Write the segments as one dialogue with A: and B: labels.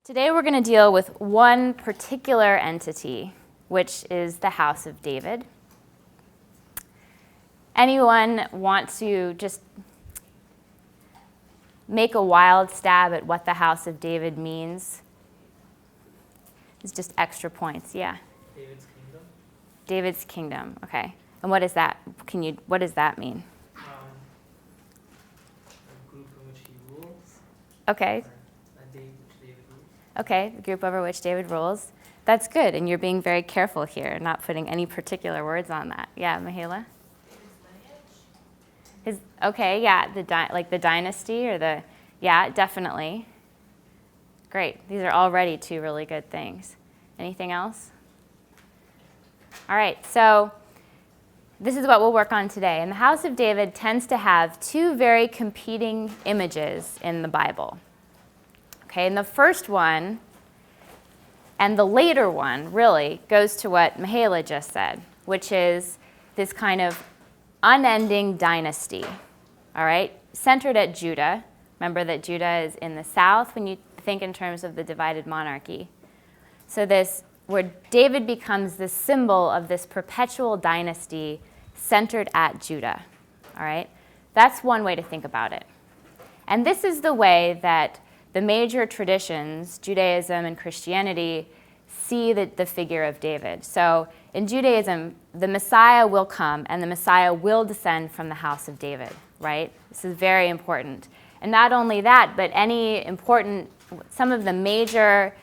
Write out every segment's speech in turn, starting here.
A: Today we're going to deal with one particular entity, which is the house of David. Anyone want to just make a wild stab at what the house of David means? It's just extra points, yeah.
B: David's kingdom.
A: David's kingdom, okay. And what is that? What does that mean?
B: A group in which he rules.
A: Okay.
B: Or a day which David rules.
A: Okay, the group over which David rules. That's good, and you're being very careful here, not putting any particular words on that. Yeah, Mihaela? Okay, yeah, like the dynasty or yeah, definitely. Great, these are already two really good things. Anything else? All right, so this is what we'll work on today. And the house of David tends to have two very competing images in the Bible. Okay, and the first one and the later one really goes to what Mihaela just said, which is this kind of unending dynasty, all right, centered at Judah. Remember that Judah is in the south when you think in terms of the divided monarchy. So this, where David becomes the symbol of this perpetual dynasty centered at Judah, all right? That's one way to think about it. And this is the way that the major traditions, Judaism and Christianity, see the figure of David. So in Judaism, the Messiah will come and the Messiah will descend from the house of David, right? This is very important. And not only that, but some of the major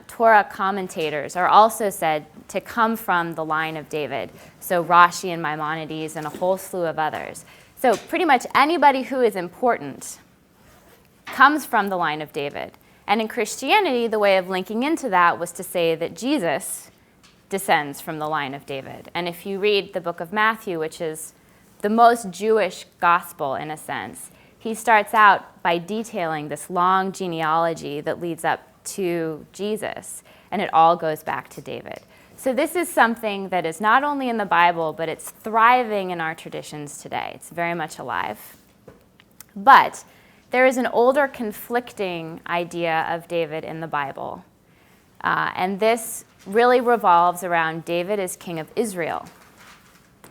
A: Torah commentators are also said to come from the line of David. So Rashi and Maimonides and a whole slew of others. So pretty much anybody who is important comes from the line of David. And in Christianity, the way of linking into that was to say that Jesus descends from the line of David. And if you read the book of Matthew, which is the most Jewish gospel in a sense, he starts out by detailing this long genealogy that leads up to Jesus, and it all goes back to David. So this is something that is not only in the Bible, but it's thriving in our traditions today. It's very much alive. But there is an older conflicting idea of David in the Bible. And this really revolves around David as king of Israel.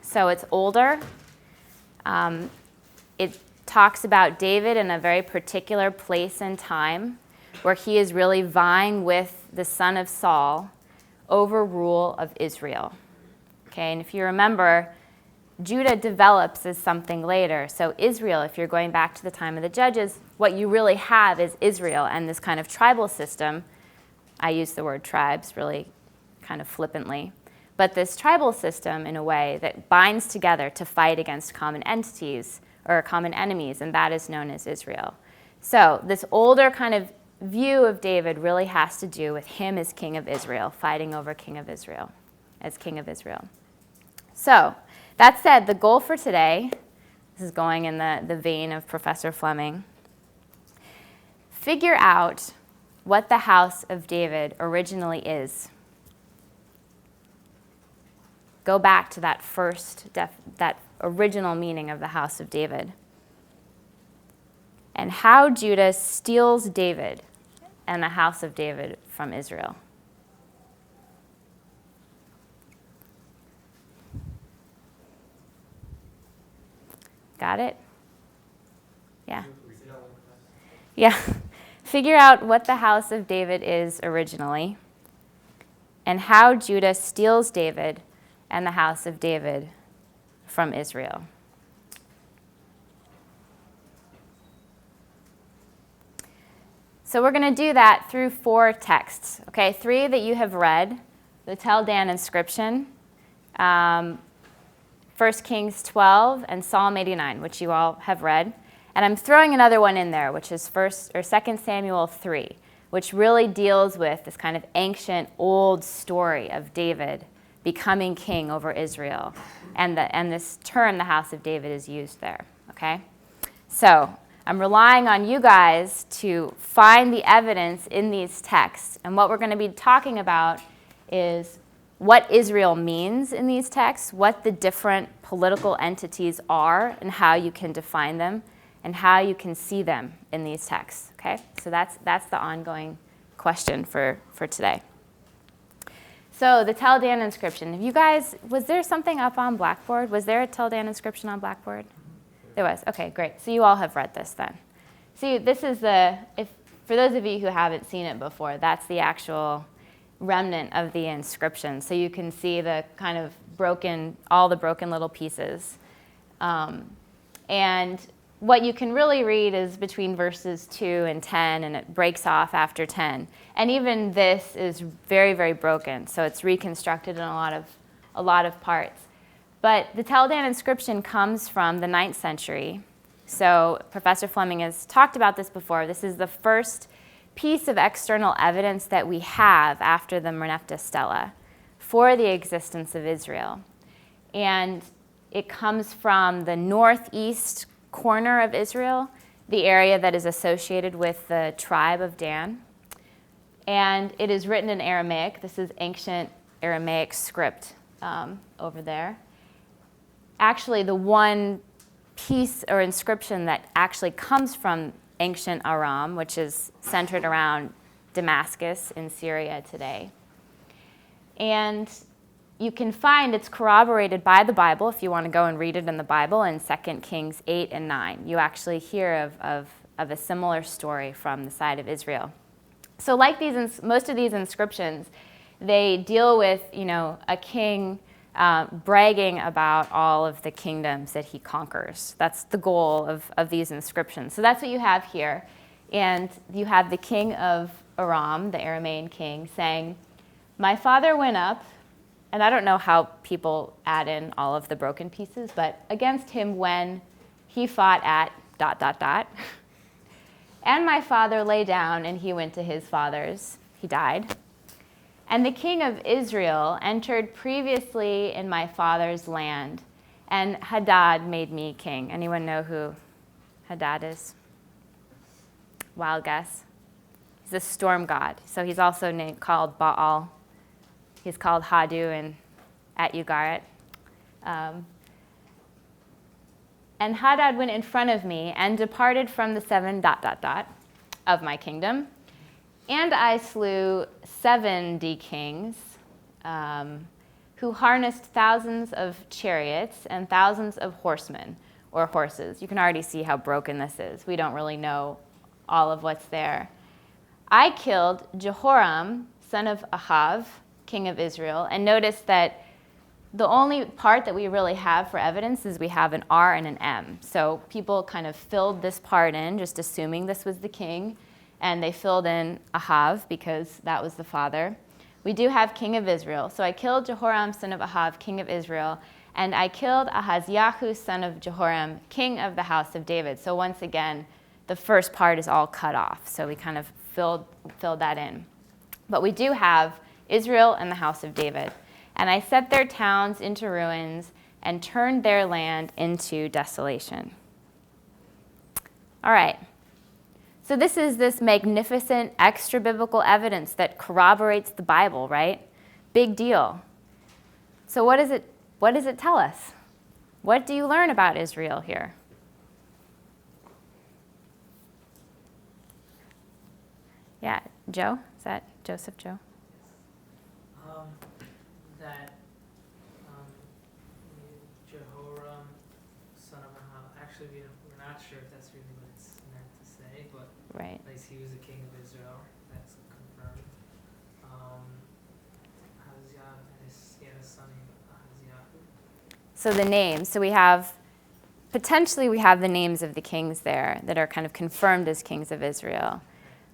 A: So it's older. It talks about David in a very particular place and time where he is really vying with the son of Saul over rule of Israel. Okay, and if you remember, Judah develops as something later. So Israel, if you're going back to the time of the Judges, what you really have is Israel and this kind of tribal system. I use the word tribes really kind of flippantly. But this tribal system, in a way, that binds together to fight against common entities or common enemies, and that is known as Israel. So this older kind of view of David really has to do with him as king of Israel, fighting over king of Israel, as king of Israel. So that said, the goal for today, this is going in the vein of Professor Fleming, figure out what the house of David originally is. Go back to that that original meaning of the house of David. And how Judah steals David and the house of David from Israel. Got it? Yeah. Yeah. Figure out what the house of David is originally and how Judah steals David and the house of David from Israel. So we're going to do that through 4 texts, okay? 3 that you have read, the Tel Dan Inscription, 1 Kings 12, and Psalm 89, which you all have read. And I'm throwing another one in there, which is 2 Samuel 3, which really deals with this kind of ancient, old story of David becoming king over Israel. And this term, the house of David, is used there, okay? So I'm relying on you guys to find the evidence in these texts. And what we're going to be talking about is what Israel means in these texts, what the different political entities are and how you can define them, and how you can see them in these texts, okay? So that's the ongoing question for today. So the Tel Dan inscription. Have you guys, was there something up on Blackboard? Was there a Tel Dan inscription on Blackboard? There was. Okay, great. So you all have read this then. See, this is for those of you who haven't seen it before, that's the actual remnant of the inscription. So you can see the kind of all the broken little pieces. And what you can really read is between verses 2 and 10, and it breaks off after 10. And even this is very, very broken, so it's reconstructed in a lot of parts. But the Tel Dan inscription comes from the 9th century. So Professor Fleming has talked about this before. This is the first piece of external evidence that we have after the Merneptah Stela for the existence of Israel. And it comes from the northeast corner of Israel, the area that is associated with the tribe of Dan. And it is written in Aramaic. This is ancient Aramaic script over there. Actually, the one piece or inscription that actually comes from ancient Aram, which is centered around Damascus in Syria today. And you can find it's corroborated by the Bible if you want to go and read it in the Bible in 2 Kings 8 and 9. You actually hear of a similar story from the side of Israel. So like most of these inscriptions, they deal with, a king bragging about all of the kingdoms that he conquers. That's the goal of these inscriptions. So that's what you have here. And you have the king of Aram, the Aramean king, saying, "My father went up," and I don't know how people add in all of the broken pieces, but against him when he fought at ... "And my father lay down, and he went to his fathers." He died. "And the king of Israel entered previously in my father's land, and Hadad made me king." Anyone know who Hadad is? Wild guess. He's a storm god. So he's also called Baal. He's called Hadu at Ugarit. "And Hadad went in front of me and departed from the 7 ... of my kingdom. And I slew 70 kings who harnessed thousands of chariots and thousands of horsemen," or horses. You can already see how broken this is. We don't really know all of what's there. "I killed Jehoram, son of Ahav, king of Israel." And notice that the only part that we really have for evidence is we have an R and an M. So people kind of filled this part in, just assuming this was the king, and they filled in Ahav because that was the father. We do have king of Israel. "So I killed Jehoram, son of Ahav, king of Israel, and I killed Ahaziah, son of Jehoram, king of the house of David." So once again, the first part is all cut off. So we kind of filled that in. But we do have Israel and the house of David. "And I set their towns into ruins and turned their land into desolation." All right. So this is this magnificent extra-biblical evidence that corroborates the Bible, right? Big deal. So what does it tell us? What do you learn about Israel here? Yeah, Joe? Is that Joseph Joe?
B: That Jehoram, son of Ahab, actually we're not sure if that's really what it's meant to say, but
A: Right.
B: at least he was the king of Israel. That's confirmed. He had a son named Ahaziah.
A: So the names. So we have the names of the kings there that are kind of confirmed as kings of Israel,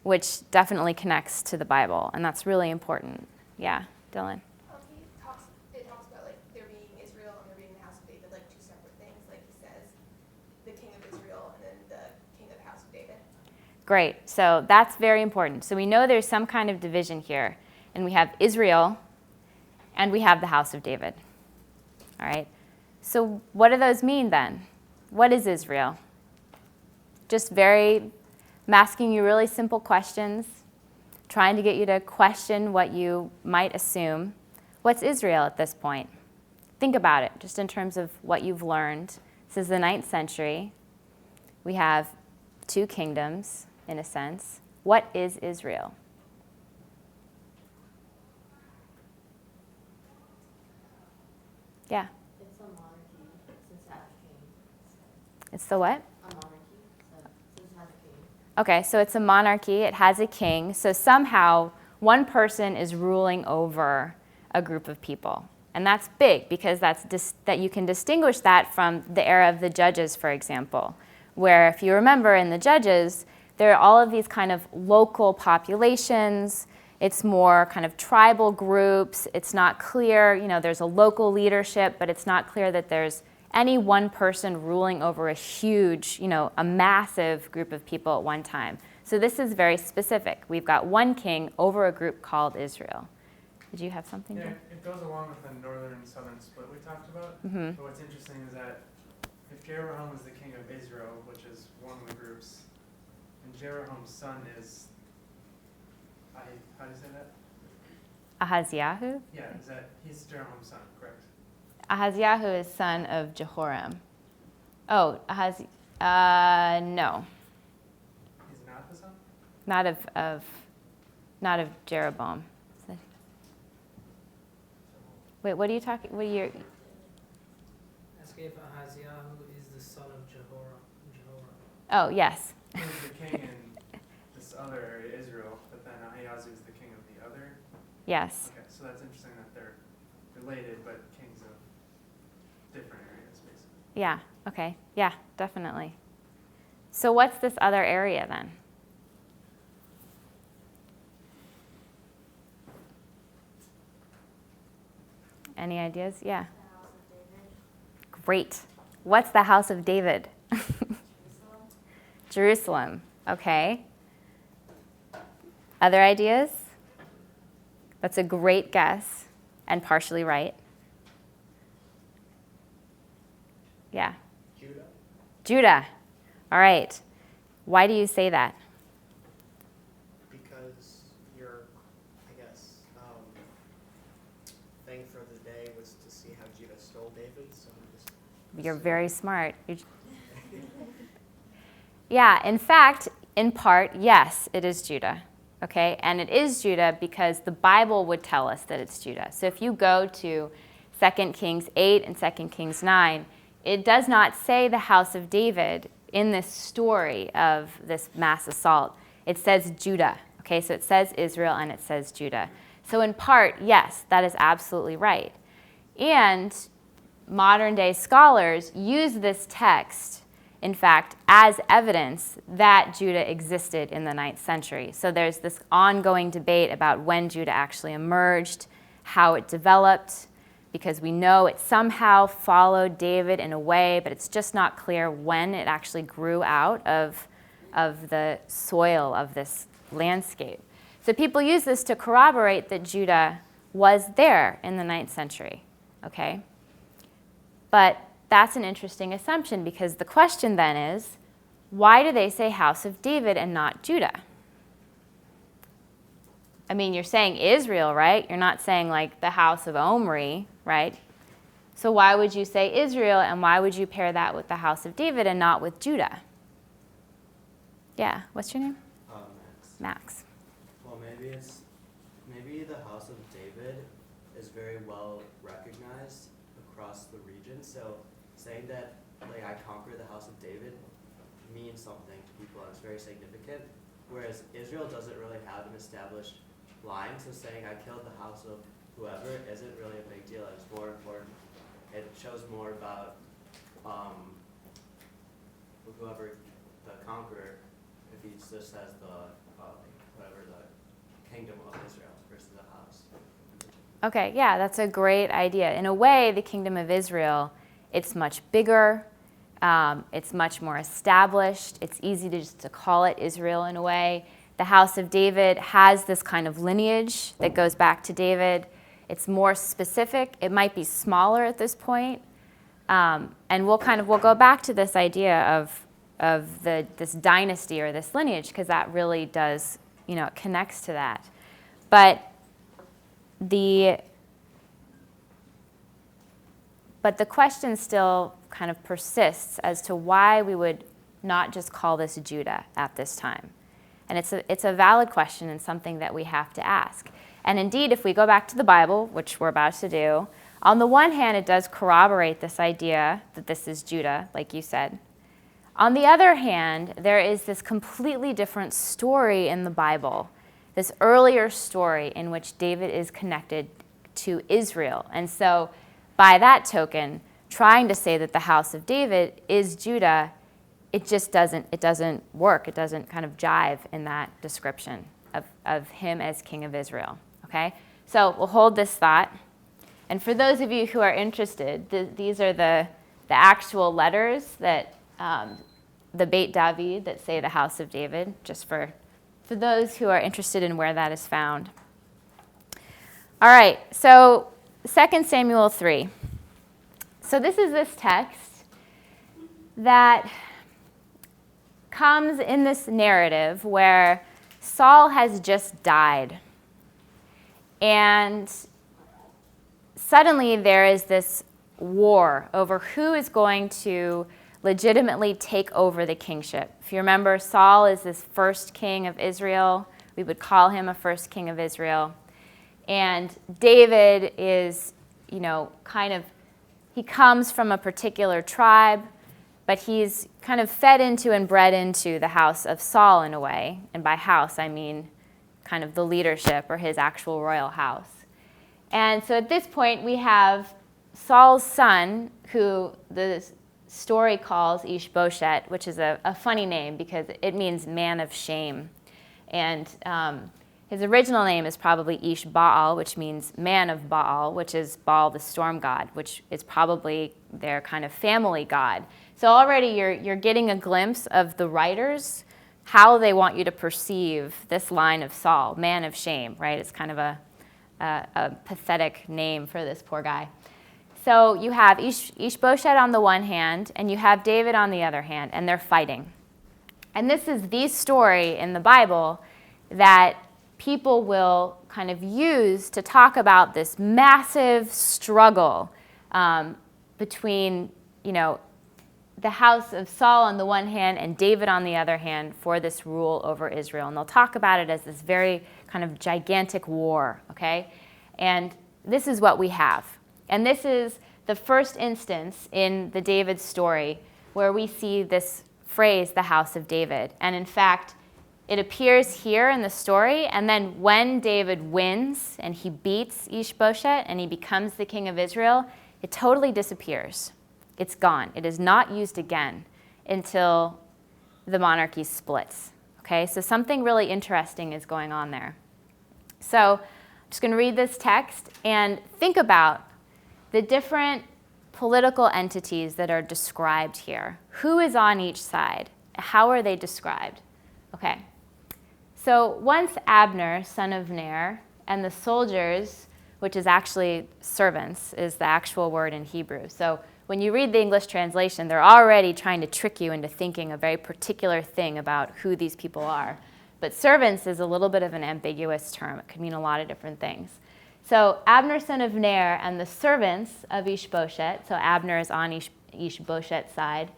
A: which definitely connects to the Bible, and that's really important. Yeah, Dylan?
C: It talks about like there being Israel and there being the house of David, like two separate things. Like he says, the king of Israel and then the king of the house of David.
A: Great. So that's very important. So we know there's some kind of division here, and we have Israel and we have the house of David. All right. So what do those mean then? What is Israel? I'm asking you really simple questions, trying to get you to question what you might assume. What's Israel at this point? Think about it, just in terms of what you've learned. This is the 9th century. We have 2 kingdoms, in a sense. What is Israel? Yeah.
D: It's a monarchy since it has a king.
A: It's the what?
D: A monarchy since it has a king.
A: Okay, so it's a monarchy. It has a king. So somehow one person is ruling over a group of people. And that's big because that you can distinguish that from the era of the judges, for example, where if you remember in the judges, there are all of these kind of local populations. It's more kind of tribal groups. It's not clear, there's a local leadership, but it's not clear that there's any one person ruling over a huge, a massive group of people at one time. So this is very specific. We've got one king over a group called Israel. Did you have something?
E: Yeah,
A: Jim?
E: it goes along with the northern and southern split we talked about.
A: Mm-hmm.
E: But what's interesting is that if Jeroboam is the king of Israel, which is one of the groups, and Jeroboam's son is, how do you say that?
A: Ahaziah?
E: Yeah, he's Jeroboam's son, correct?
A: Ahaziah is son of Jehoram. Oh, no,
E: He's not the son?
A: not of Jeroboam. Wait, what are you talking? What are you?
B: Ask if Ahaziah is the son of Jehoram.
A: Oh, yes.
E: He's the king in this other area, Israel, but then Ahaziah is the king of the other.
A: Yes.
E: Okay, so that's interesting that they're related, but kings of different areas, basically.
A: Yeah. Okay. Yeah, definitely. So what's this other area then? Any ideas? Yeah.
D: The house of David.
A: Great. What's the house of David?
D: Jerusalem.
A: Jerusalem. Okay. Other ideas? That's a great guess and partially right. Yeah.
F: Judah.
A: Judah. All right. Why do you say that?
F: Because your, I guess, thing for the day was to see how Judah stole David. So I'm just.
A: You're very smart. Yeah, in fact, in part, yes, it is Judah. Okay, and it is Judah because the Bible would tell us that it's Judah. So if you go to 2 Kings 8 and 2 Kings 9, it does not say the house of David in this story of this mass assault. It says Judah. Okay, so it says Israel and it says Judah. So in part, yes, that is absolutely right. And modern day scholars use this text, in fact, as evidence that Judah existed in the 9th century. So there's this ongoing debate about when Judah actually emerged, how it developed, because we know it somehow followed David in a way, but it's just not clear when it actually grew out of the soil of this landscape. So people use this to corroborate that Judah was there in the 9th century, okay? But that's an interesting assumption because the question then is, why do they say house of David and not Judah? I mean, you're saying Israel, right? You're not saying like the house of Omri, right? So why would you say Israel and why would you pair that with the house of David and not with Judah? Yeah, what's your name?
G: Max.
A: Max.
G: Well, maybe the house of David is very well recognized across the region. So saying that like I conquered the house of David means something to people and it's very significant. Whereas Israel doesn't really have an established line, so saying I killed the house of whoever isn't really a big deal. It's more important. It shows more about whoever the conqueror, if he just says the whatever the kingdom of Israel versus the house.
A: Okay, yeah, that's a great idea. In a way, the kingdom of Israel, it's much bigger, it's much more established, it's easy to just to call it Israel in a way. The house of David has this kind of lineage that goes back to David. It's more specific. It might be smaller at this point. And we'll go back to this idea of this dynasty or this lineage because that really does, it connects to that. But the question still kind of persists as to why we would not just call this Judah at this time. And it's a valid question and something that we have to ask. And indeed, if we go back to the Bible, which we're about to do, On the one hand, it does corroborate this idea that this is Judah, like you said. On the other hand, there is this completely different story in the Bible, this earlier story in which David is connected to Israel. And so, by that token, trying to say that the house of David is Judah, it doesn't work. It doesn't kind of jive in that description of him as king of Israel, okay? So we'll hold this thought. And for those of you who are interested, these are the actual letters that the Beit David that say the house of David, just for those who are interested in where that is found. All right, so 2 Samuel 3. So this is this text that comes in this narrative where Saul has just died. And suddenly there is this war over who is going to legitimately take over the kingship. If you remember, Saul is this first king of Israel. We would call him a first king of Israel. And David is, he comes from a particular tribe, but he's kind of fed into and bred into the house of Saul in a way. And by house, I mean kind of the leadership or his actual royal house. And so at this point, we have Saul's son, who the story calls Ishbosheth, which is a funny name because it means man of shame. And his original name is probably Ish-Baal, which means man of Baal, which is Baal, the storm god, which is probably their kind of family god. So already you're getting a glimpse of the writers, how they want you to perceive this line of Saul, man of shame, right? It's kind of a pathetic name for this poor guy. So you have Ishbosheth on the one hand, and you have David on the other hand, and they're fighting. And this is the story in the Bible that people will kind of use to talk about this massive struggle between, the house of Saul on the one hand and David on the other hand for this rule over Israel. And they'll talk about it as this very kind of gigantic war, okay? And this is what we have. And this is the first instance in the David story where we see this phrase, the house of David. And in fact, it appears here in the story, and then when David wins and he beats Ishbosheth and he becomes the king of Israel, it totally disappears. It's gone. It is not used again until the monarchy splits. Okay, so something really interesting is going on there. So I'm just going to read this text and think about the different political entities that are described here. Who is on each side? How are they described? Okay. So once Abner, son of Ner, and the soldiers, which is actually servants, is the actual word in Hebrew. So when you read the English translation, they're already trying to trick you into thinking a very particular thing about who these people are. But servants is a little bit of an ambiguous term. It could mean a lot of different things. So Abner, son of Ner, and the servants of Ishbosheth, so Abner is on Ishbosheth's side,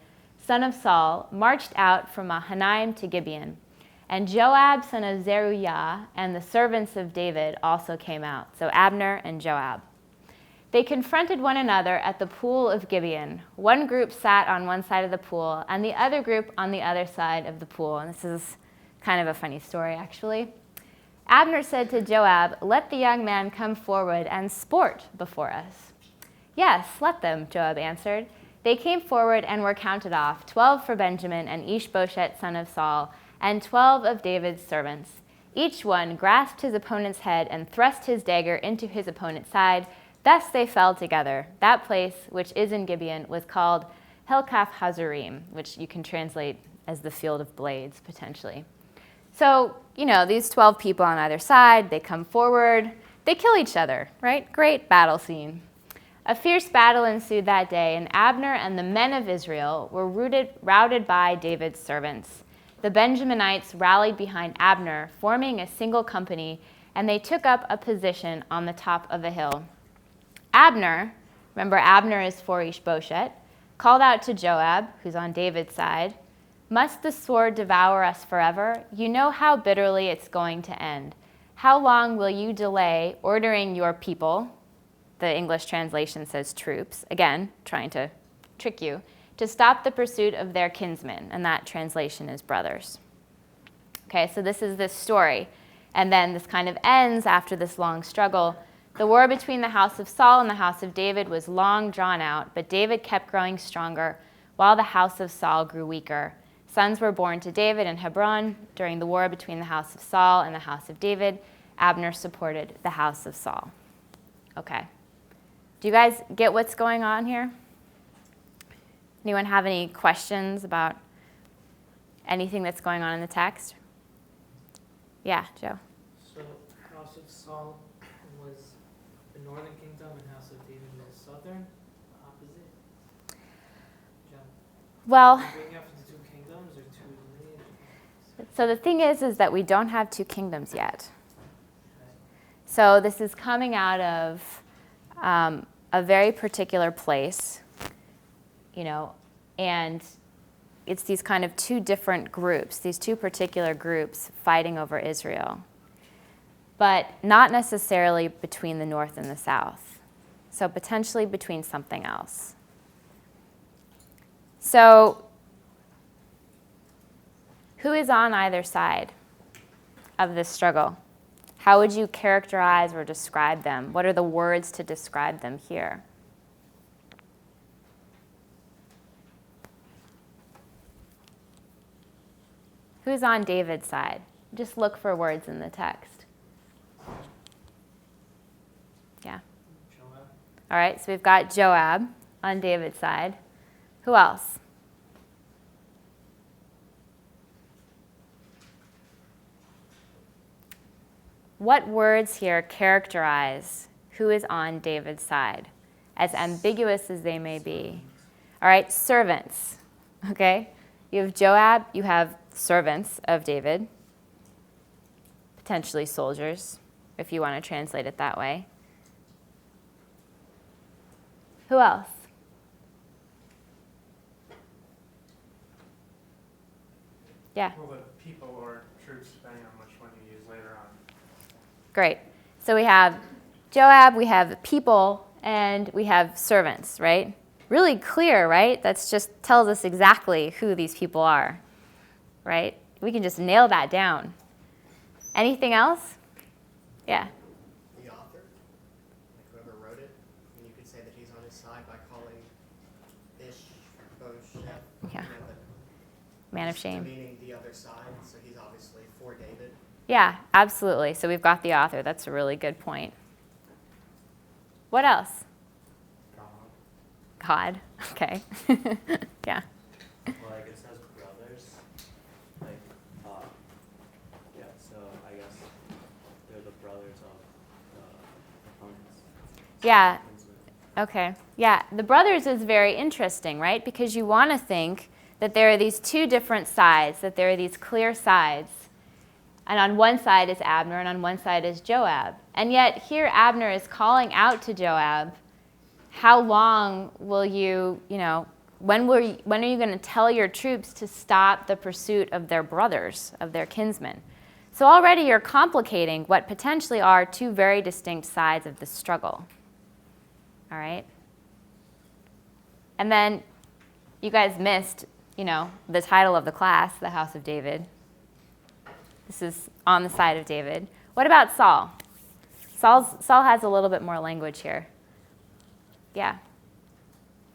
A: son of Saul, marched out from Mahanaim to Gibeon. And Joab, son of Zeruiah, and the servants of David also came out. So Abner and Joab. They confronted one another at the pool of Gibeon. One group sat on one side of the pool, and the other group on the other side of the pool. And this is kind of a funny story, actually. Abner said to Joab, "Let the young man come forward and sport before us." "Yes, let them," Joab answered. They came forward and were counted off, 12 for Benjamin and Ishbosheth, son of Saul, and 12 of David's servants. Each one grasped his opponent's head and thrust his dagger into his opponent's side. Thus they fell together. That place, which is in Gibeon, was called Helkath Hazurim, which you can translate as the field of blades, potentially. So, these 12 people on either side, they come forward, they kill each other, right? Great battle scene. A fierce battle ensued that day, and Abner and the men of Israel were routed by David's servants. The Benjaminites rallied behind Abner, forming a single company, and they took up a position on the top of a hill. Abner, remember Abner is for Ishbosheth, called out to Joab, who's on David's side, "Must the sword devour us forever? You know how bitterly it's going to end. How long will you delay ordering your people?" The English translation says troops, again, trying to trick you, to stop the pursuit of their kinsmen, and that translation is brothers. Okay, so this is this story. And then this kind of ends after this long struggle. The war between the house of Saul and the house of David was long drawn out, but David kept growing stronger while the house of Saul grew weaker. Sons were born to David in Hebron during the war between the house of Saul and the house of David. Abner supported the house of Saul. Okay. Do you guys get what's going on here? Anyone have any questions about anything that's going on in the text? Yeah, Joe.
B: So House of Saul was the northern kingdom and House of David was southern, opposite? Yeah.
A: Well,
B: Bring up the two kingdoms or two lineages?
A: so the thing is that we don't have two kingdoms yet. So this is coming out of a very particular place, you know, and it's these kind of two different groups, these two particular groups fighting over Israel, but not necessarily between the north and the south. So potentially between something else. So who is on either side of this struggle? How would you characterize or describe them? What are the words to describe them here? Who's on David's side? Just look for words in the text. Yeah.
B: Joab.
A: All right, so we've got Joab on David's side. Who else? What words here characterize who is on David's side, as ambiguous as they may be? All right, servants, okay? You have Joab, you have servants of David, potentially soldiers, if you want to translate it that way. Who else? Yeah.
E: Well, the people or troops, depending on which one you use later on.
A: Great. So we have Joab, we have people, and we have servants, right? Really clear, right? That's just tells us exactly who these people are, right? We can just nail that down. Anything else? Yeah.
F: The author, like whoever wrote it, and you could say that he's on his side by calling Ishbosheth,
A: Yeah.
F: you know,
A: Man of shame.
F: demeaning the other side, so he's obviously for David.
A: Yeah, absolutely. So we've got the author. That's a really good point. What else? God. Okay. Yeah.
G: Well, like it says brothers, like, yeah, so I guess they're the brothers of the opponents.
A: Yeah.
G: Kinsmen.
A: Okay. Yeah, the brothers is very interesting, right? Because you want to think that there are these two different sides, that there are these clear sides. And on one side is Abner, and on one side is Joab. And yet here Abner is calling out to Joab, how long will you, when are you going to tell your troops to stop the pursuit of their brothers, of their kinsmen? So already you're complicating what potentially are two very distinct sides of the struggle. All right? And then you guys missed, the title of the class, the House of David. This is on the side of David. What about Saul? Saul has a little bit more language here. Yeah.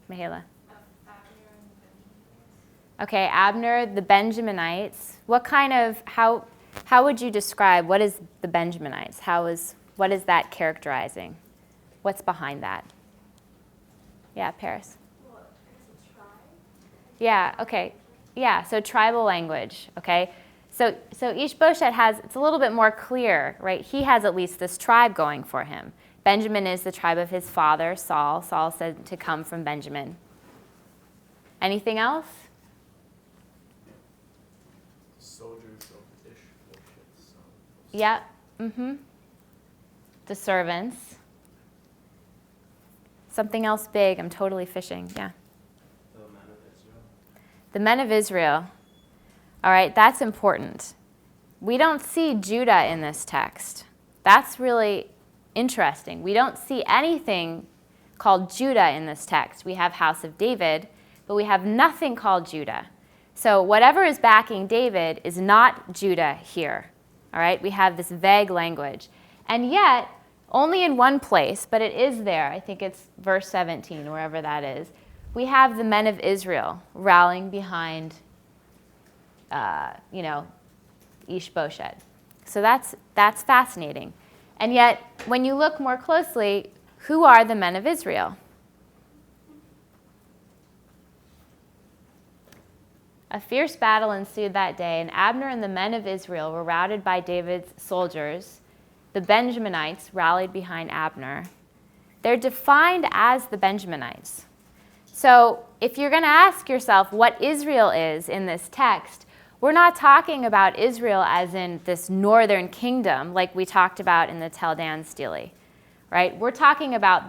A: Mihaela. Okay, Abner, the Benjaminites. What kind of, how would you describe, what is the Benjaminites? What is that characterizing? What's behind that? Yeah, Paris.
D: Well, it's a tribe.
A: Yeah, okay. Yeah, so tribal language, okay? So Ishbosheth it's a little bit more clear, right? He has at least this tribe going for him. Benjamin is the tribe of his father, Saul. Saul said to come from Benjamin. Anything else?
F: Soldiers of Ishbosheth's son.
A: Yeah, The servants. Something else big, I'm totally fishing, yeah.
G: The men of Israel.
A: The men of Israel. All right, that's important. We don't see Judah in this text. That's really interesting. We don't see anything called Judah in this text. We have house of David, but we have nothing called Judah. So whatever is backing David is not Judah here. All right? We have this vague language. And yet, only in one place, but it is there. I think it's verse 17, wherever that is. We have the men of Israel rallying behind, Ishbosheth. So that's fascinating. And yet, when you look more closely, who are the men of Israel? A fierce battle ensued that day, and Abner and the men of Israel were routed by David's soldiers. The Benjaminites rallied behind Abner. They're defined as the Benjaminites. So if you're going to ask yourself what Israel is in this text, we're not talking about Israel as in this northern kingdom like we talked about in the Tel Dan Stele, right? We're talking about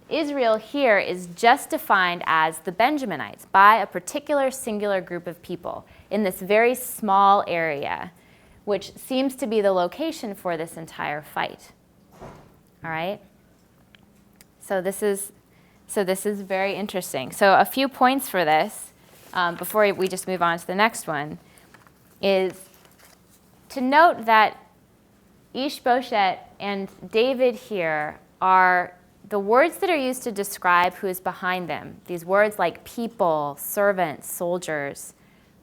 A: Israel here is just defined as the Benjaminites by a particular singular group of people in this very small area, which seems to be the location for this entire fight. All right? So this is very interesting. So a few points for this, before we just move on to the next one, is to note that Ishbosheth and David here are the words that are used to describe who is behind them. These words like people, servants, soldiers,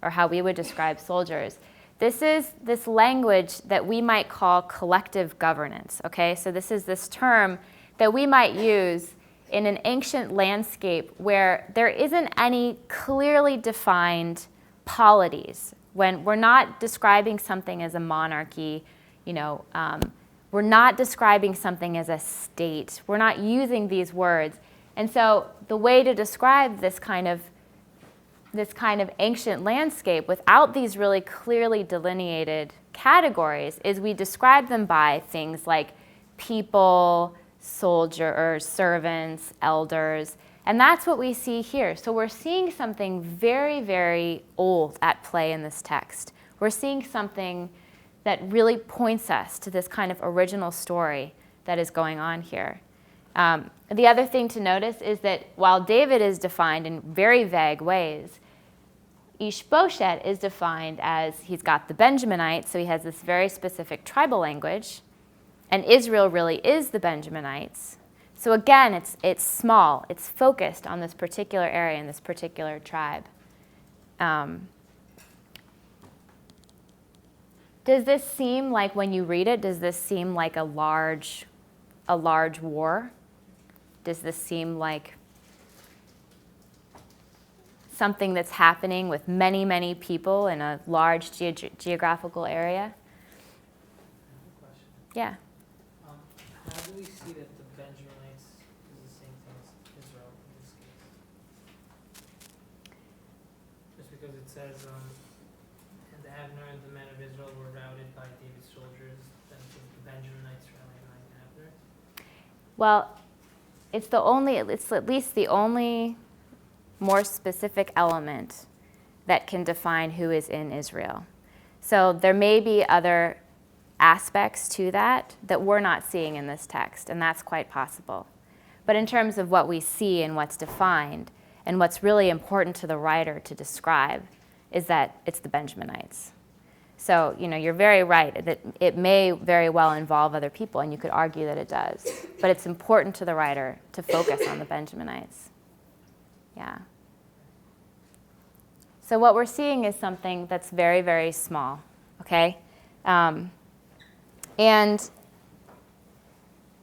A: or how we would describe soldiers. This is this language that we might call collective governance, okay? So this is this term that we might use in an ancient landscape where there isn't any clearly defined polities. When we're not describing something as a monarchy, we're not describing something as a state. We're not using these words. And so the way to describe this kind of ancient landscape without these really clearly delineated categories is we describe them by things like people, soldiers, servants, elders. And that's what we see here. So we're seeing something very, very old at play in this text. We're seeing something that really points us to this kind of original story that is going on here. The other thing to notice is that while David is defined in very vague ways, Ishbosheth is defined as he's got the Benjaminites, so he has this very specific tribal language, and Israel really is the Benjaminites. So again, it's small, it's focused on this particular area and this particular tribe. Does this seem like, when you read it, does this seem like a large war? Does this seem like something that's happening with many, many people in a large geographical area?
B: I have a question.
A: Yeah.
B: How do we see that the Benjaminites is the same thing as Israel in this case? Just because it says, and Abner and the men of Israel were routed by David's soldiers, then it says the Benjaminites rallied behind Abner.
A: Well, it's at least the only more specific element that can define who is in Israel. So there may be other aspects to that we're not seeing in this text, and that's quite possible. But in terms of what we see and what's defined, and what's really important to the writer to describe, is that it's the Benjaminites. So, you're very right that it may very well involve other people, and you could argue that it does. But it's important to the writer to focus on the Benjaminites. Yeah. So what we're seeing is something that's very, very small, okay? And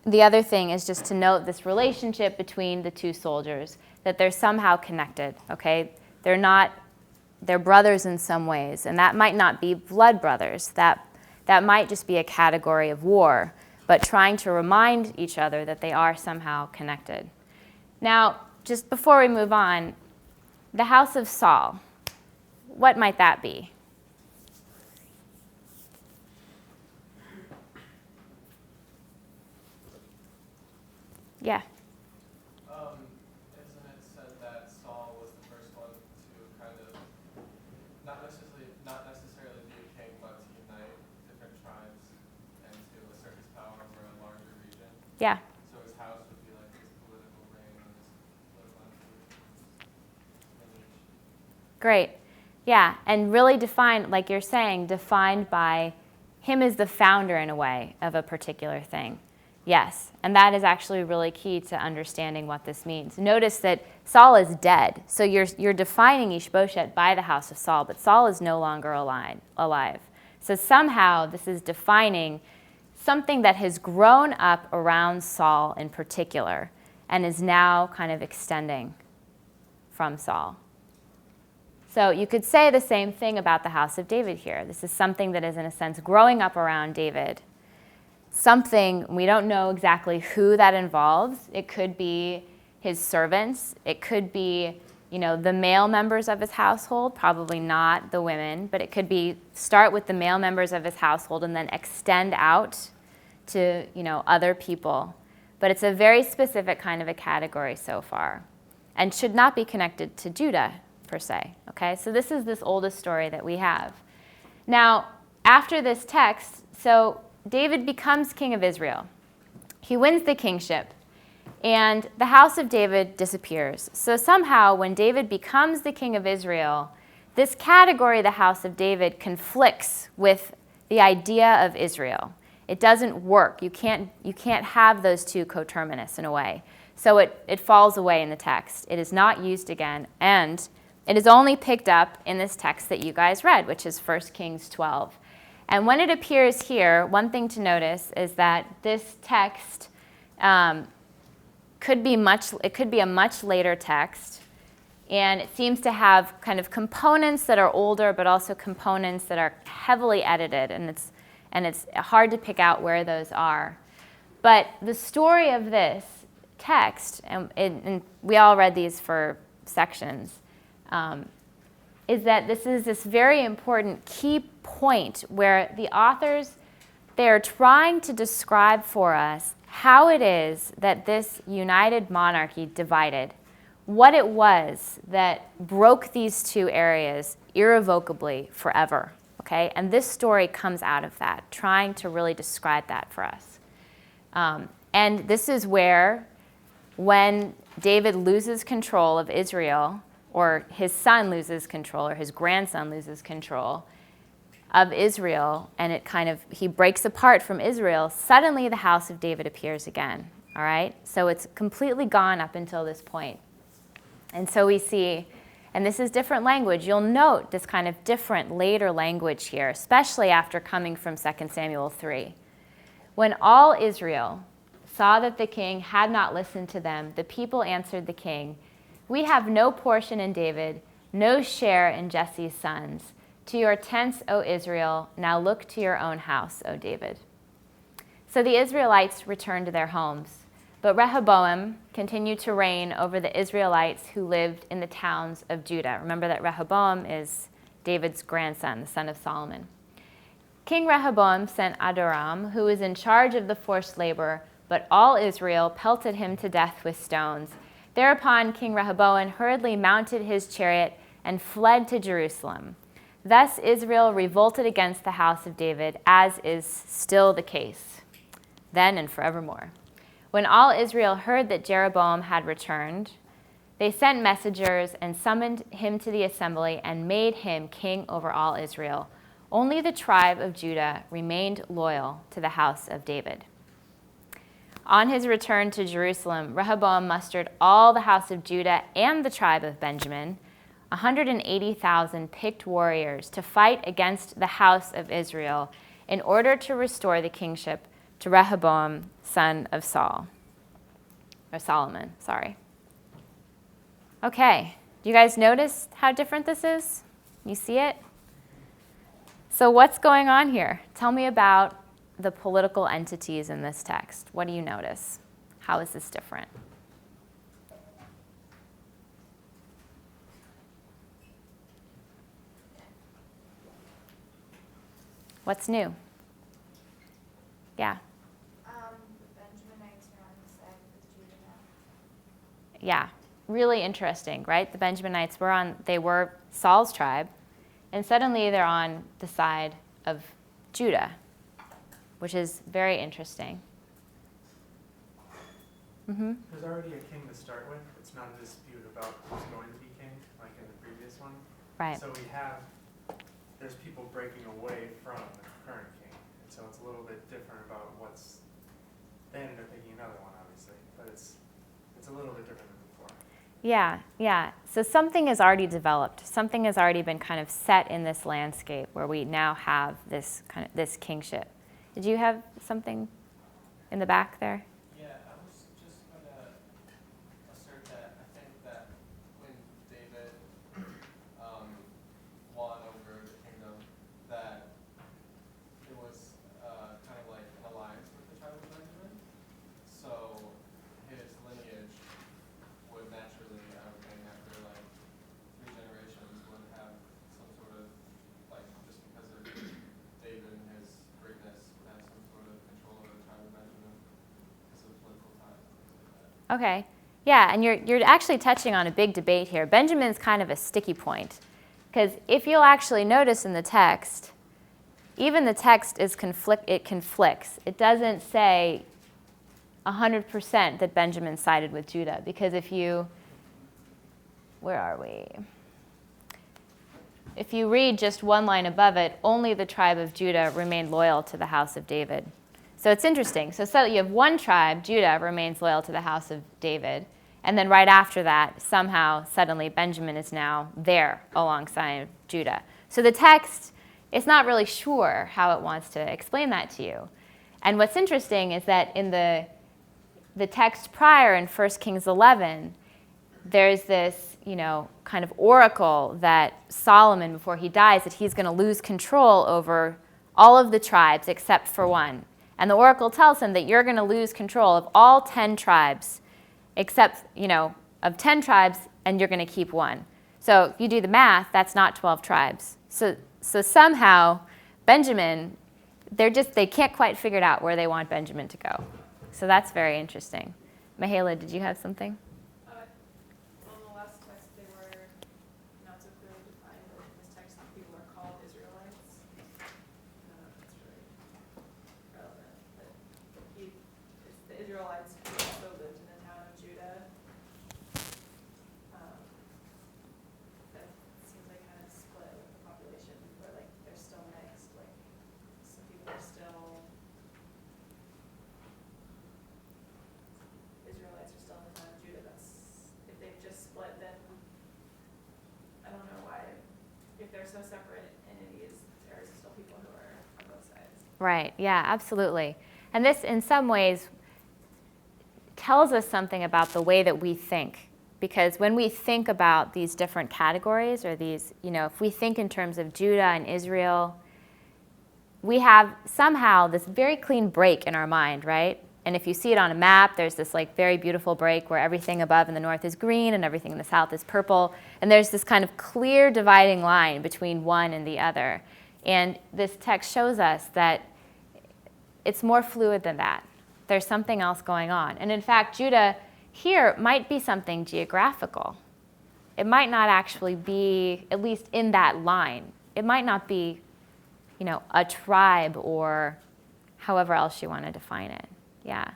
A: the other thing is just to note this relationship between the two soldiers, that they're somehow connected, okay? They're brothers in some ways, and that might not be blood brothers. That might just be a category of war, but trying to remind each other that they are somehow connected. Now, just before we move on, the house of Saul, what might that be? Yeah.
H: Isn't it said that Saul was the first one to kind of not necessarily be a king, but to unite different tribes and to assert his power over a larger region?
A: Yeah.
H: So his house would be like his political reign and his political lineage.
A: Great. Yeah, and really defined, like you're saying, defined by him as the founder in a way of a particular thing. Yes, and that is actually really key to understanding what this means. Notice that Saul is dead, so you're defining Ishbosheth by the house of Saul, but Saul is no longer alive. So somehow this is defining something that has grown up around Saul in particular and is now kind of extending from Saul. So you could say the same thing about the house of David here. This is something that is, in a sense, growing up around David. Something, we don't know exactly who that involves. It could be his servants. It could be, the male members of his household, probably not the women, but it could be start with the male members of his household and then extend out to, other people. But it's a very specific kind of a category so far and should not be connected to Judah per se, okay? So this is this oldest story that we have. Now, after this text, so David becomes king of Israel. He wins the kingship, and the house of David disappears. So somehow, when David becomes the king of Israel, this category, the house of David, conflicts with the idea of Israel. It doesn't work. You can't have those two coterminous in a way. So it falls away in the text. It is not used again, and it is only picked up in this text that you guys read, which is 1 Kings 12. And when it appears here, one thing to notice is that this text could be a much later text, and it seems to have kind of components that are older, but also components that are heavily edited, and it's hard to pick out where those are. But the story of this text, and we all read these for sections, is that this is this very important key point where the authors, they are trying to describe for us how it is that this united monarchy divided, what it was that broke these two areas irrevocably forever, okay? And this story comes out of that, trying to really describe that for us. And this is where, when David loses control of Israel, or his son loses control, or his grandson loses control of Israel, and he breaks apart from Israel, suddenly the house of David appears again, all right? So it's completely gone up until this point. And so we see, and this is different language, you'll note this kind of different later language here, especially after coming from 2 Samuel 3. When all Israel saw that the king had not listened to them, the people answered the king, "We have no portion in David, no share in Jesse's sons. To your tents, O Israel, now look to your own house, O David." So the Israelites returned to their homes, but Rehoboam continued to reign over the Israelites who lived in the towns of Judah. Remember that Rehoboam is David's grandson, the son of Solomon. King Rehoboam sent Adoram, who was in charge of the forced labor, but all Israel pelted him to death with stones. Thereupon King Rehoboam hurriedly mounted his chariot and fled to Jerusalem. Thus Israel revolted against the house of David, as is still the case, then and forevermore. When all Israel heard that Jeroboam had returned, they sent messengers and summoned him to the assembly and made him king over all Israel. Only the tribe of Judah remained loyal to the house of David. On his return to Jerusalem, Rehoboam mustered all the house of Judah and the tribe of Benjamin, 180,000 picked warriors, to fight against the house of Israel in order to restore the kingship to Rehoboam, son of Solomon. Okay, do you guys notice how different this is? You see it? So what's going on here? Tell me about the political entities in this text. What do you notice? How is this different? What's new? Yeah.
C: The Benjaminites are on the side with Judah now.
A: Yeah. Really interesting, right? The Benjaminites they were Saul's tribe, and suddenly they're on the side of Judah, which is very interesting. Mm-hmm.
E: There's already a king to start with. It's not a dispute about who's going to be king, like in the previous one.
A: Right.
E: So there's people breaking away from the current king. And so it's a little bit different about they ended up picking another one, obviously. But it's a little bit different than before.
A: Yeah, yeah. So something has already developed. Something has already been kind of set in this landscape where we now have this kingship. Did you have something in the back there?
H: Yeah, I was just going to assert that I think that when David won over the kingdom, that it was kind of like an alliance with the tribe of Benjamin. So his lineage would naturally, I would think, after like 3 generations, would have some sort of, like, just because of David and his greatness, would have some sort of control over the tribe of Benjamin because of political ties and things like that.
A: Okay. Yeah, and you're actually touching on a big debate here. Benjamin's kind of a sticky point, because if you'll actually notice in the text, even the text it conflicts. It doesn't say 100% that Benjamin sided with Judah, because where are we? If you read just one line above it, only the tribe of Judah remained loyal to the house of David. So it's interesting. So you have one tribe, Judah, remains loyal to the house of David. And then right after that, somehow, suddenly, Benjamin is now there alongside Judah. So the text is not really sure how it wants to explain that to you. And what's interesting is that in the text prior in 1 Kings 11, there's this, kind of oracle that Solomon, before he dies, that he's going to lose control over all of the tribes except for one. And the oracle tells him that you're going to lose control of all 10 tribes, except, of 10 tribes, and you're going to keep one. So if you do the math, that's not 12 tribes. So somehow, Benjamin, they can't quite figure it out where they want Benjamin to go. So that's very interesting. Mihaela, did you have something?
C: On the last text, they were not so clearly defined, but in this text, people are called Israelites. I don't know if that's really relevant, but it's the Israelites who also lived in the town of Judah. That seems like kind of split with the population, where like they're still mixed. Like some people are still Israelites are still in the town of Judah. If they've just split, then I don't know why. If they're so separate entities, there are still people who are on both sides.
A: Right, yeah, absolutely. And this, in some ways, tells us something about the way that we think. Because when we think about these different categories, or these, if we think in terms of Judah and Israel, we have somehow this very clean break in our mind, right? And if you see it on a map, there's this like very beautiful break where everything above in the north is green and everything in the south is purple. And there's this kind of clear dividing line between one and the other. And this text shows us that it's more fluid than that. There's something else going on. And in fact, Judah here might be something geographical. It might not actually be, at least in that line, it might not be, a tribe or however else you want to define it. Yeah.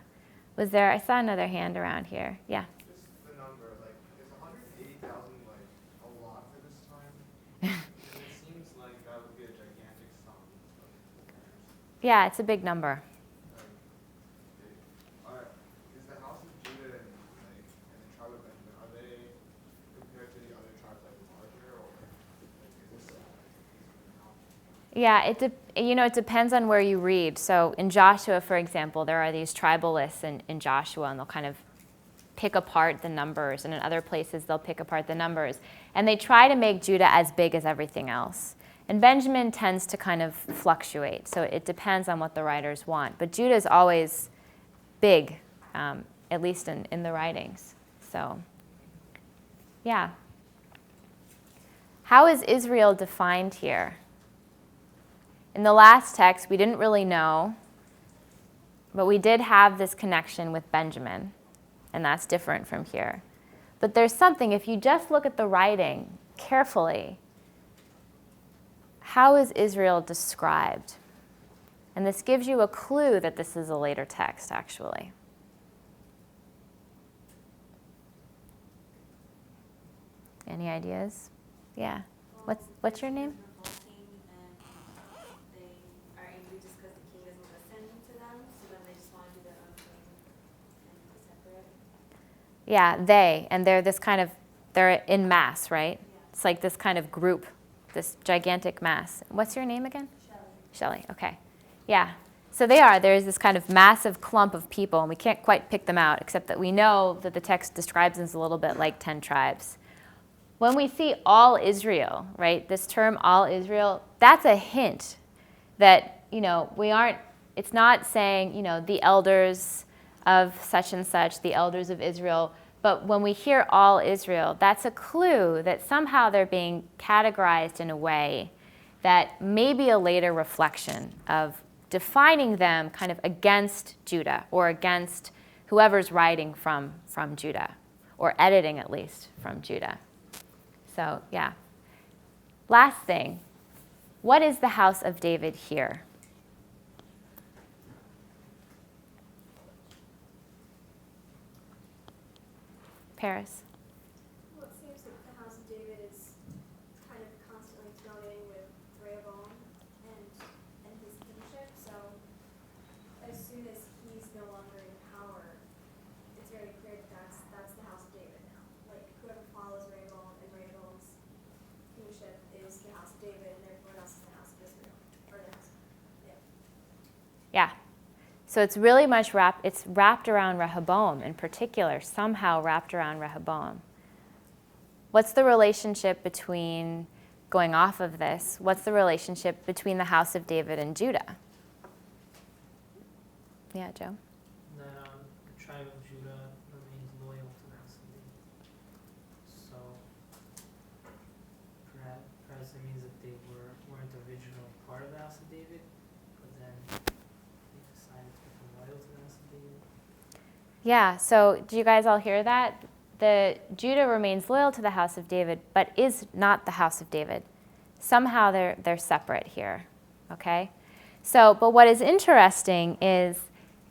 A: I saw another hand around here. Yeah.
F: Just the number, is 180,000 a lot for this time?
H: It seems like that would be a gigantic sum of prayers.
A: Yeah, it's a big number.
F: Is the house of Judah and the tribe of Benjamin, are they compared to the other tribes larger, or is this
A: Yeah, it depends on where you read. So in Joshua, for example, there are these tribal lists in Joshua, and they'll kind of pick apart the numbers. And in other places, they'll pick apart the numbers. And they try to make Judah as big as everything else. And Benjamin tends to kind of fluctuate. So it depends on what the writers want. But Judah is always big, at least in the writings. So, yeah. How is Israel defined here? In the last text, we didn't really know, but we did have this connection with Benjamin, and that's different from here. But there's something, if you just look at the writing carefully, how is Israel described? And this gives you a clue that this is a later text, actually. Any ideas? Yeah. What's your name?
D: Revolting, and they are angry just because the king doesn't listen to them, so then they just want to do their own thing and be separate.
A: Yeah, they, and they're in mass, right? It's like this kind of group, this gigantic mass. What's your name again? Shelley, okay. Yeah, so there's this kind of massive clump of people, and we can't quite pick them out, except that we know that the text describes them as a little bit like 10 tribes. When we see all Israel, right, this term all Israel, that's a hint that, it's not saying, the elders of such and such, the elders of Israel, but when we hear all Israel, that's a clue that somehow they're being categorized in a way that may be a later reflection of defining them kind of against Judah or against whoever's writing from Judah, or editing at least from Judah. So, yeah. Last thing, what is the house of David here? Paris.
I: Well, it seems that the house of David is kind of constantly thrown in with Rehoboam and his kingship. So as soon as he's no longer in power, it's very clear that that's the house of David now. Like whoever follows Rehoboam and Rehoboam's kingship is the house of David, and everyone else is the house of Israel. Or the house.
A: Yeah. So it's really much wrapped around Rehoboam in particular, somehow wrapped around Rehoboam. What's the relationship between, going off of this, what's the relationship between the house of David and Judah? Yeah, Joe?
B: That the tribe of Judah remains loyal to the house of David. So perhaps it means that they weren't originally part of the house of David, but then they decided to become loyal to the house of David.
A: Yeah, so do you guys all hear that? The Judah remains loyal to the house of David, but is not the house of David. Somehow they're separate here, okay? So, but what is interesting is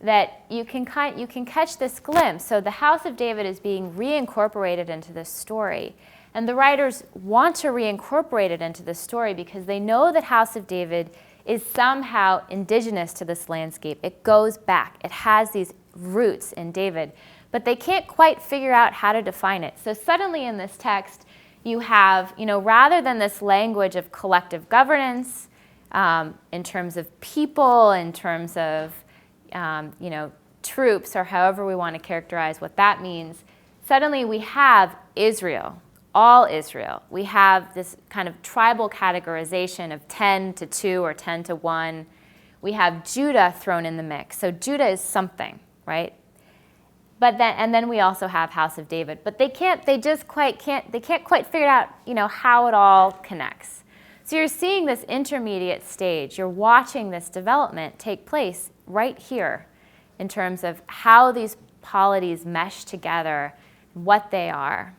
A: that you can catch this glimpse. So the house of David is being reincorporated into this story. And the writers want to reincorporate it into this story because they know that house of David is somehow indigenous to this landscape. It goes back. It has these roots in David. But they can't quite figure out how to define it. So suddenly in this text, you have, rather than this language of collective governance, in terms of people, in terms of, troops, or however we want to characterize what that means, suddenly we have Israel, all Israel. We have this kind of tribal categorization of 10 to 2 or 10 to 1. We have Judah thrown in the mix. So Judah is something, right? But then we also have House of David. But they can't quite figure out, how it all connects. So you're seeing this intermediate stage. You're watching this development take place right here in terms of how these polities mesh together, what they are.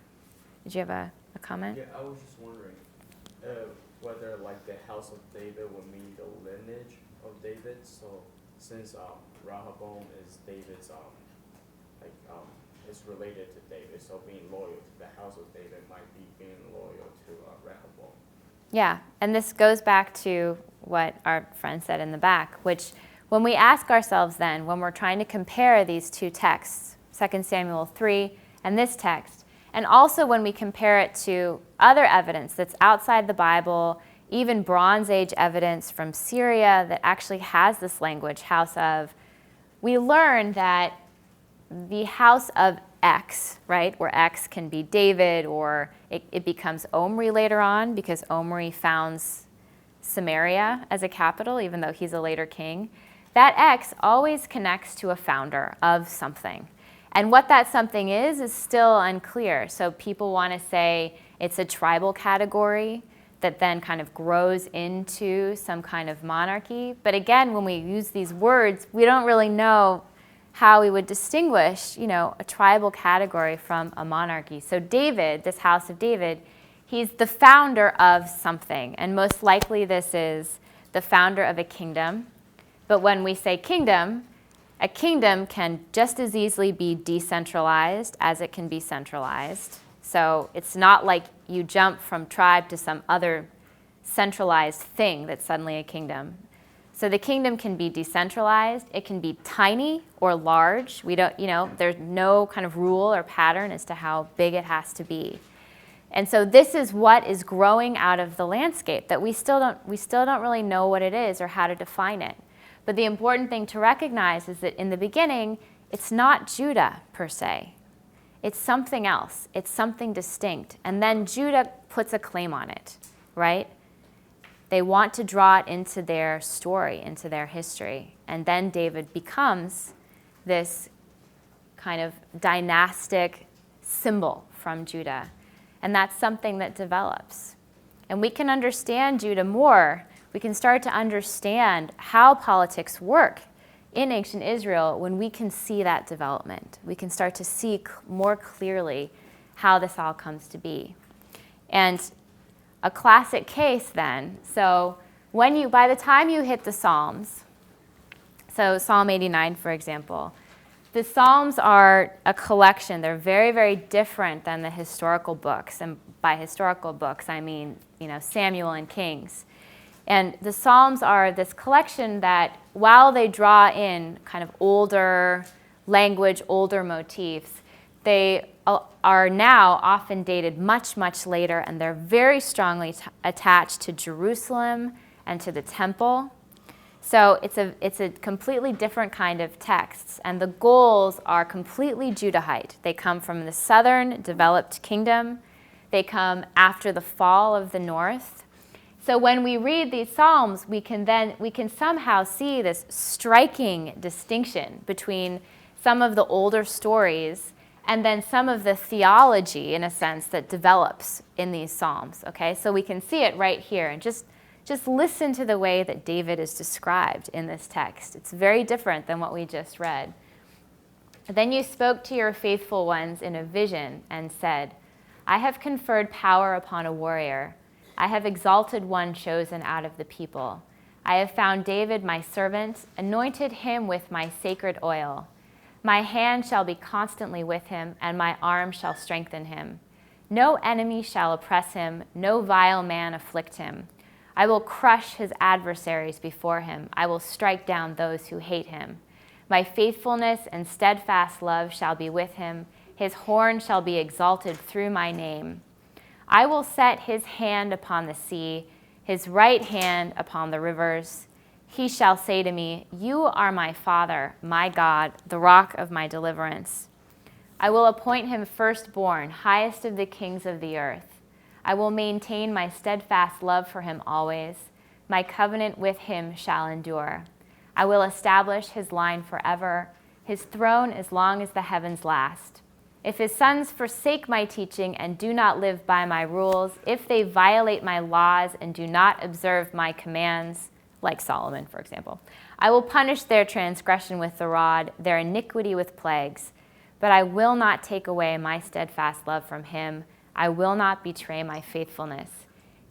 A: Did you have a comment?
J: Yeah, I was just wondering whether like the house of David would mean the lineage of David. So since Rehoboam is David's is related to David, so being loyal to the house of David might be being loyal to Rehoboam.
A: Yeah, and this goes back to what our friend said in the back, which when we ask ourselves then, when we're trying to compare these two texts, 2 Samuel 3 and this text, and also when we compare it to other evidence that's outside the Bible, even Bronze Age evidence from Syria that actually has this language, house of, we learn that the house of X, right, where X can be David, or it becomes Omri later on because Omri founds Samaria as a capital, even though he's a later king. That X always connects to a founder of something. And what that something is still unclear. So people want to say it's a tribal category that then kind of grows into some kind of monarchy. But again, when we use these words, we don't really know how we would distinguish, a tribal category from a monarchy. So David, this house of David, he's the founder of something. And most likely this is the founder of a kingdom. But when we say kingdom, a kingdom can just as easily be decentralized as it can be centralized. So it's not like you jump from tribe to some other centralized thing that's suddenly a kingdom. So the kingdom can be decentralized. It can be tiny or large. We don't, there's no kind of rule or pattern as to how big it has to be. And so this is what is growing out of the landscape that we still don't really know what it is or how to define it. But the important thing to recognize is that in the beginning, it's not Judah per se. It's something else. It's something distinct. And then Judah puts a claim on it, right? They want to draw it into their story, into their history. And then David becomes this kind of dynastic symbol from Judah. And that's something that develops. And we can understand Judah more. We can start to understand how politics work in ancient Israel when we can see that development. We can start to see more clearly how this all comes to be. And a classic case then, so by the time you hit the Psalms, so Psalm 89, for example, the Psalms are a collection. They're very, very different than the historical books. And by historical books, I mean, Samuel and Kings. And the Psalms are this collection that, while they draw in kind of older language, older motifs, they are now often dated much, much later, and they're very strongly attached to Jerusalem and to the temple. So it's a completely different kind of texts, and the goals are completely Judahite. They come from the southern developed kingdom. They come after the fall of the north. So when we read these Psalms, we can somehow see this striking distinction between some of the older stories and then some of the theology, in a sense, that develops in these Psalms. Okay, so we can see it right here, and just listen to the way that David is described in this text. It's very different than what we just read. Then you spoke to your faithful ones in a vision and said, I have conferred power upon a warrior. I have exalted one chosen out of the people. I have found David my servant, anointed him with my sacred oil. My hand shall be constantly with him, and my arm shall strengthen him. No enemy shall oppress him, no vile man afflict him. I will crush his adversaries before him. I will strike down those who hate him. My faithfulness and steadfast love shall be with him. His horn shall be exalted through my name. I will set his hand upon the sea, his right hand upon the rivers. He shall say to me, You are my Father, my God, the rock of my deliverance. I will appoint him firstborn, highest of the kings of the earth. I will maintain my steadfast love for him always. My covenant with him shall endure. I will establish his line forever, his throne as long as the heavens last. If his sons forsake my teaching and do not live by my rules, if they violate my laws and do not observe my commands, like Solomon, for example, I will punish their transgression with the rod, their iniquity with plagues. But I will not take away my steadfast love from him. I will not betray my faithfulness.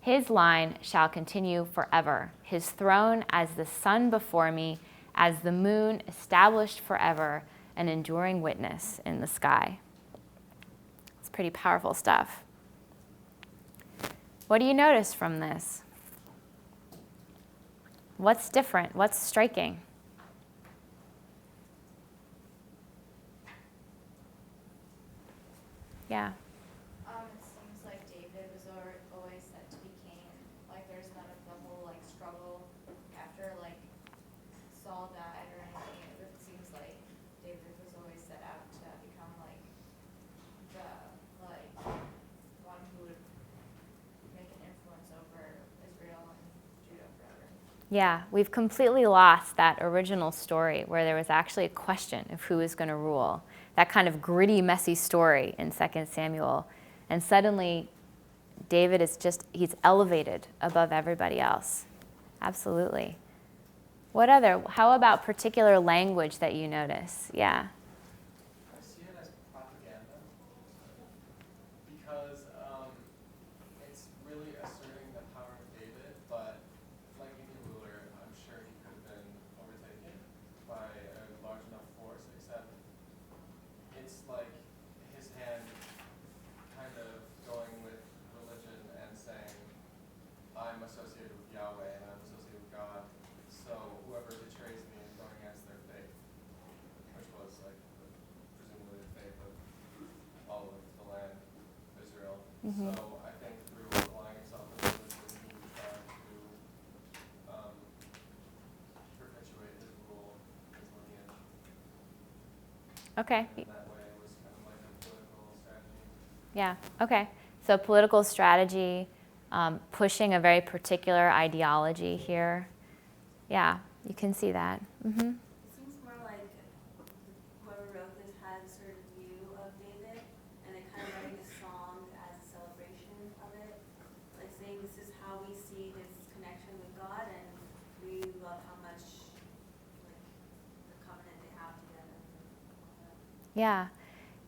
A: His line shall continue forever, his throne as the sun before me, as the moon established forever, an enduring witness in the sky. It's pretty powerful stuff. What do you notice from this? What's different? What's striking? Yeah.
K: It seems like David was always set to be king. Like there's none of the whole struggle after Saul died or anything. It seems like David was always set out to become the one who would make an influence over Israel and Judah forever.
A: Yeah, we've completely lost that original story where there was actually a question of who is going to rule. That kind of gritty, messy story in 2 Samuel. And suddenly, David he's elevated above everybody else. Absolutely. How about particular language that you notice? Yeah.
H: I see it as propaganda because it's really asserting the power of David, but like any ruler, I'm sure he could have been overtaken by a large enough force, except it's like his hand kind of
A: Mhm.
H: So I think through aligning yourself with religion, he would try to perpetuate his rule, his lineage.
A: Okay.
H: And in that way, it was kind of like a political strategy.
A: Yeah, okay. So political strategy, pushing a very particular ideology here. Yeah, you can see that. Mm-hmm.
D: It seems more like whoever wrote this had a certain view of David, and they're kind of writing a song as a celebration of it, like saying this is how we see his connection with God, and we love how much like the covenant they have together.
A: Yeah.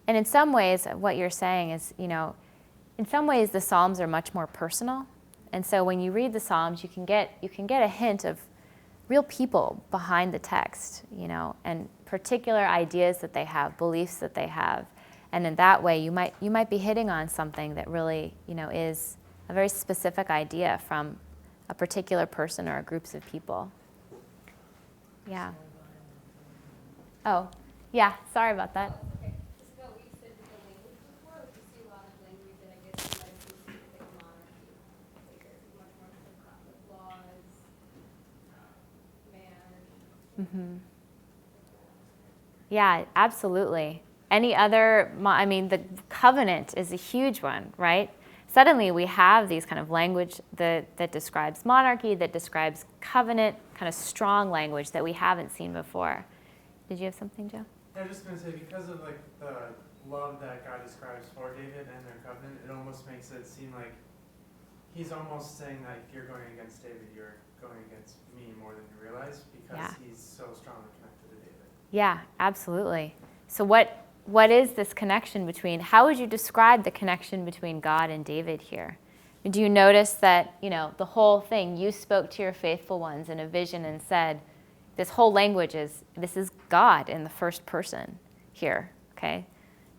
A: And in some ways, what you're saying is, in some ways the Psalms are much more personal. And so when you read the Psalms, you can get a hint of real people behind the text, and particular ideas that they have, beliefs that they have. And in that way, you might be hitting on something that really, is a very specific idea from a particular person or groups of people. Yeah. Oh, yeah, sorry about that.
I: Okay, just about what you said with the language before, like you see a lot of language that I guess you might have seen with like monarchy. Like there's much more like laws, man.
A: Mm-hmm. Yeah, absolutely. Any other, the covenant is a huge one, right? Suddenly we have these kind of language that describes monarchy, that describes covenant, kind of strong language that we haven't seen before. Did you have something, Joe?
E: Yeah, I was just gonna say, because of like the love that God describes for David and their covenant, it almost makes it seem like he's almost saying that if you're going against David, you're going against me more than you realize, because he's so strongly connected to David.
A: Yeah, absolutely. So what is this connection between, how would you describe the connection between God and David here? Do you notice that, the whole thing, you spoke to your faithful ones in a vision and said, this whole language this is God in the first person here, okay?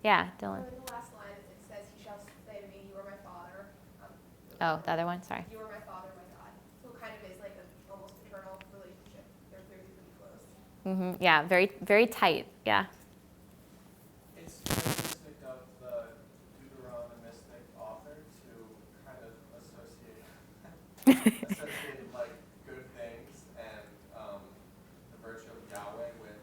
A: Yeah, Dylan.
C: In the last line, it says, he shall say to me, you are my father.
A: Oh, the other one, sorry.
C: You are my father, my God. So it kind of is like an almost paternal relationship. They're clearly pretty close.
A: Mm-hmm. Yeah, very, very tight, yeah.
H: It's characteristic of the Deuteronomistic author to kind of associate like good things and the virtue of Yahweh with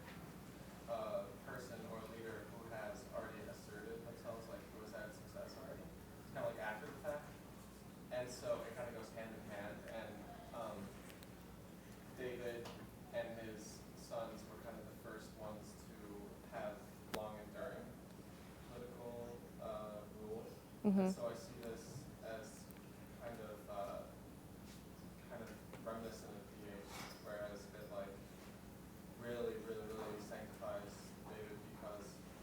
H: a person or leader who has already asserted themselves, like who has had success already. It's kind of like after the fact. And so it kind of goes hand in hand. And David and his sons were kind of the first ones to have long-enduring political rule.
A: Mm-hmm.
H: And so I see this as kind of reminiscent of DH, whereas it like really, really, really sanctifies David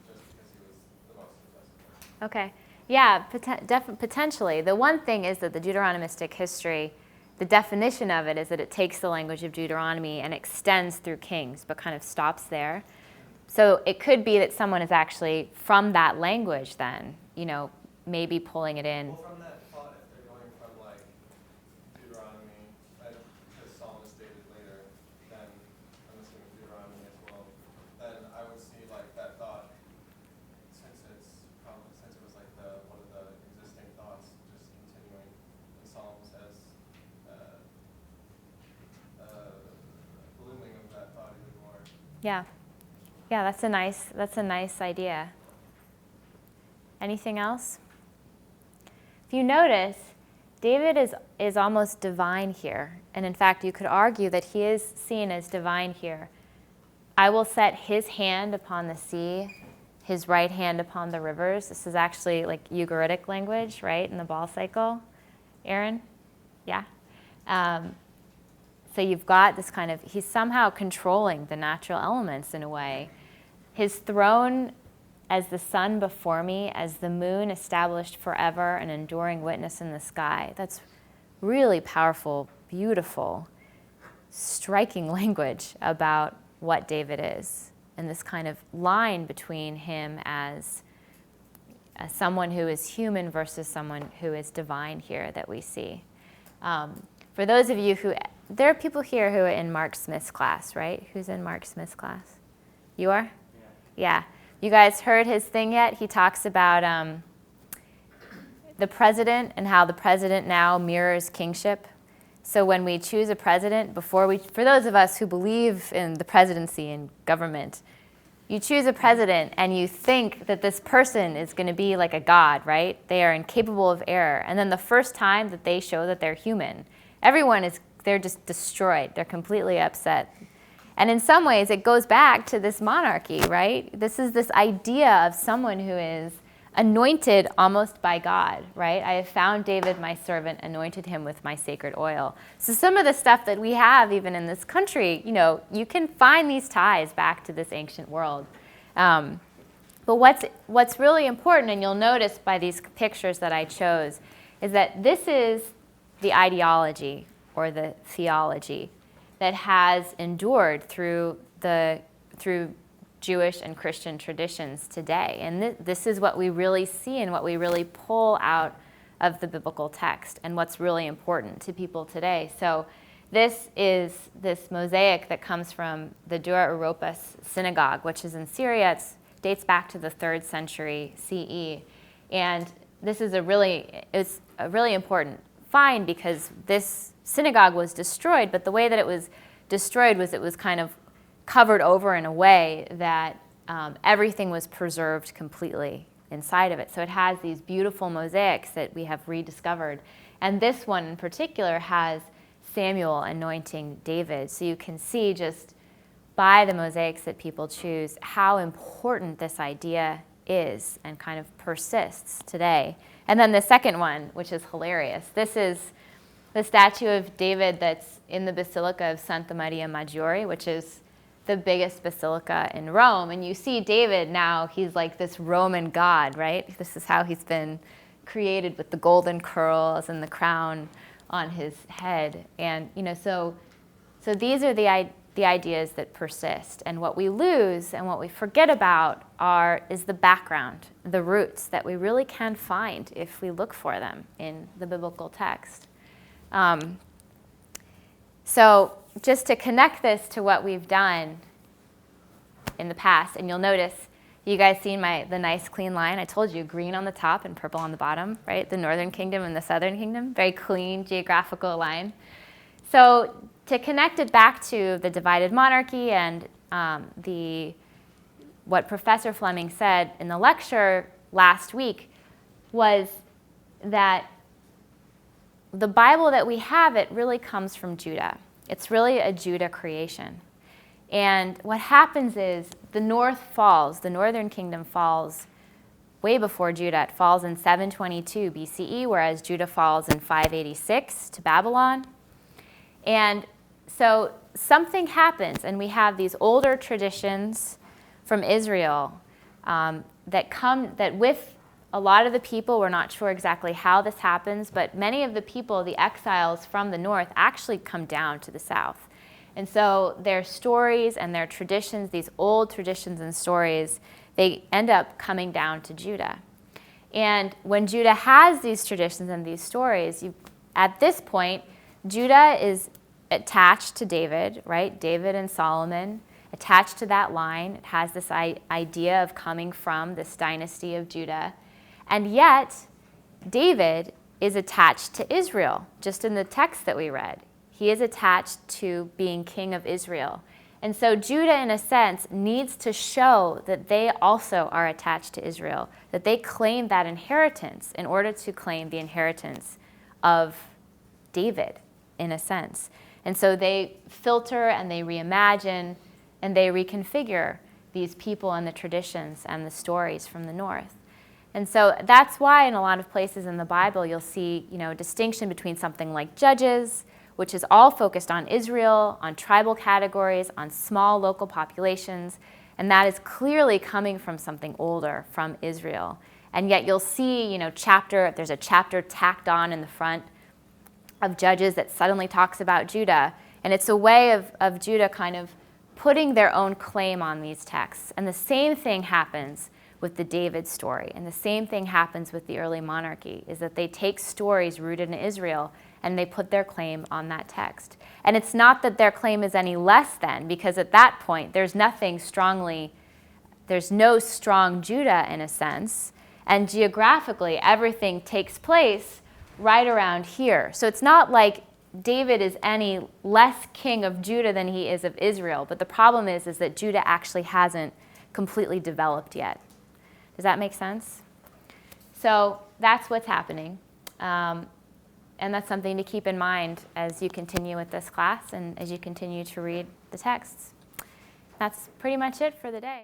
H: just because he was the most successful.
A: Okay. Yeah, potentially. The one thing is that the Deuteronomistic history, the definition of it is that it takes the language of Deuteronomy and extends through kings, but kind of stops there. So it could be that someone is actually from that language then, maybe pulling it in.
H: Well, from that thought, if they're going from like Deuteronomy, because Psalm is stated later, then I'm assuming Deuteronomy as well, then I would see like that thought, since it was like one of the existing thoughts, just continuing in Psalms as blooming of that thought even more.
A: Yeah. Yeah, that's a nice idea. Anything else? If you notice, David is almost divine here. And in fact, you could argue that he is seen as divine here. I will set his hand upon the sea, his right hand upon the rivers. This is actually like Ugaritic language, right, in the ball cycle. Aaron? Yeah? So you've got this kind of, he's somehow controlling the natural elements in a way. His throne as the sun before me, as the moon established forever, an enduring witness in the sky. That's really powerful, beautiful, striking language about what David is, and this kind of line between him as someone who is human versus someone who is divine here that we see. For those of you there are people here who are in Mark Smith's class, right? Who's in Mark Smith's class? You are? Yeah. You guys heard his thing yet? He talks about the president and how the president now mirrors kingship. So when we choose a president, for those of us who believe in the presidency and government, you choose a president and you think that this person is going to be like a god, right? They are incapable of error. And then the first time that they show that they're human, they're just destroyed. They're completely upset. And in some ways, it goes back to this monarchy, right? This is this idea of someone who is anointed almost by God, right? I have found David, my servant, anointed him with my sacred oil. So some of the stuff that we have even in this country, you can find these ties back to this ancient world. But what's really important, and you'll notice by these pictures that I chose, is that this is the ideology or the theology that has endured through Jewish and Christian traditions today. And this is what we really see and what we really pull out of the biblical text and what's really important to people today. So this is this mosaic that comes from the Dura Europos synagogue, which is in Syria. It dates back to the 3rd century CE. And this is a really important find because this synagogue was destroyed, but the way that it was destroyed was it was kind of covered over in a way that everything was preserved completely inside of it. So it has these beautiful mosaics that we have rediscovered. And this one in particular has Samuel anointing David. So you can see just by the mosaics that people choose how important this idea is and kind of persists today. And then the second one, which is hilarious. This is the statue of David that's in the Basilica of Santa Maria Maggiore, which is the biggest basilica in Rome. And you see David now, he's like this Roman god, right? This is how he's been created with the golden curls and the crown on his head. And, so these are the ideas that persist. And what we lose and what we forget about is the background, the roots that we really can find if we look for them in the biblical text. So just to connect this to what we've done in the past, and you'll notice, you guys seen the nice clean line? I told you, green on the top and purple on the bottom, right? The Northern Kingdom and the Southern Kingdom, very clean geographical line. So to connect it back to the divided monarchy and what Professor Fleming said in the lecture last week was that the Bible that we have, it really comes from Judah. It's really a Judah creation. And what happens is the Northern Kingdom falls way before Judah. It falls in 722 BCE, whereas Judah falls in 586 to Babylon. And so something happens, and we have these older traditions from Israel that with a lot of the people, we're not sure exactly how this happens, but many of the people, the exiles from the north, actually come down to the south. And so their stories and their traditions, these old traditions and stories, they end up coming down to Judah. And when Judah has these traditions and these stories, at this point, Judah is attached to David, right? David and Solomon, attached to that line. It has this idea of coming from this dynasty of Judah. And yet, David is attached to Israel, just in the text that we read. He is attached to being king of Israel. And so Judah, in a sense, needs to show that they also are attached to Israel, that they claim that inheritance in order to claim the inheritance of David, in a sense. And so they filter and they reimagine and they reconfigure these people and the traditions and the stories from the north. And so that's why in a lot of places in the Bible you'll see, a distinction between something like Judges, which is all focused on Israel, on tribal categories, on small local populations, and that is clearly coming from something older, from Israel. And yet you'll see, there's a chapter tacked on in the front of Judges that suddenly talks about Judah, and it's a way of Judah kind of putting their own claim on these texts. And the same thing happens with the David story, and the same thing happens with the early monarchy, is that they take stories rooted in Israel and they put their claim on that text. And it's not that their claim is any less than, because at that point there's no strong Judah in a sense, And geographically, everything takes place right around here. So it's not like David is any less king of Judah than he is of Israel. But the problem is that Judah actually hasn't completely developed yet. Does that make sense? So that's what's happening. And that's something to keep in mind as you continue with this class and as you continue to read the texts. That's pretty much it for the day.